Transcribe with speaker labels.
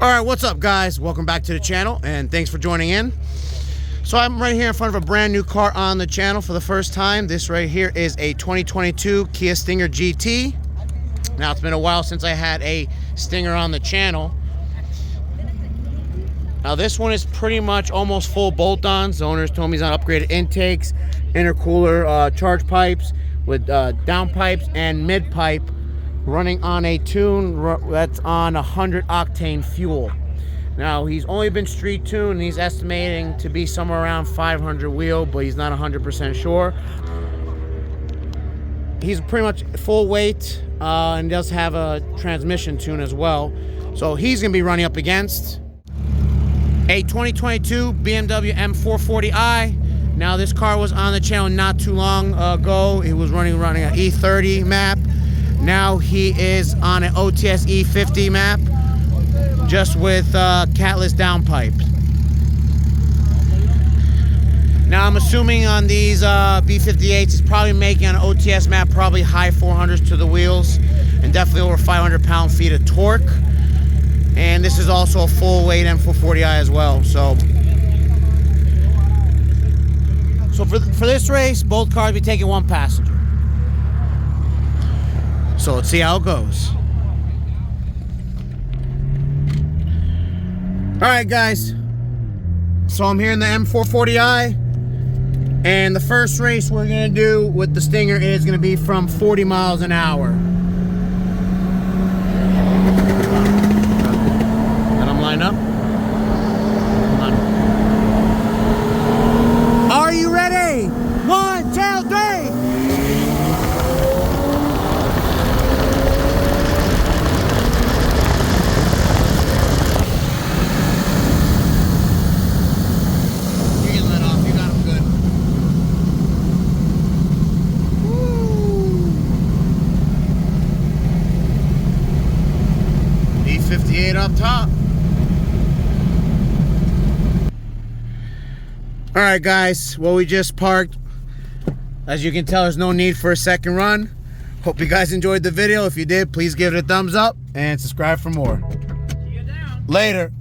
Speaker 1: All right, what's up, guys? Welcome back to the channel, and thanks for joining in. So I'm right here in front of a brand new car on the channel for the first time. This right here is a 2022 Kia Stinger GT. Now, it's been a while since I had a Stinger on the channel. Now, this one is pretty much almost full bolt-ons. The owner's told me he's on upgraded intakes, intercooler charge pipes with downpipes and midpipe, running on a tune that's on 100 octane fuel. Now, he's only been street tuned, and he's estimating to be somewhere around 500 wheel, but he's not 100% sure. He's pretty much full weight and does have a transmission tune as well. So he's going to be running up against a 2022 BMW M440i. Now, this car was on the channel not too long ago. It was running an E30 map. Now he is on an OTS E50 map, just with catless downpipe. Now, I'm assuming on these B58s, he's probably making on an OTS map probably high 400s to the wheels, and definitely over 500 pound-feet of torque. And this is also a full weight M440i as well. So for this race, both cars will be taking one passenger. So let's see how it goes. All right, guys. So I'm here in the M440i, and the first race we're gonna do with the Stinger is gonna be from 40 miles an hour. Let them line up. Hold on. Are you ready? 1, 2, 3. E58 up top. All right, guys. Well, we just parked. As you can tell, there's no need for a second run. Hope you guys enjoyed the video. If you did, please give it a thumbs up and subscribe for more. See you down. Later.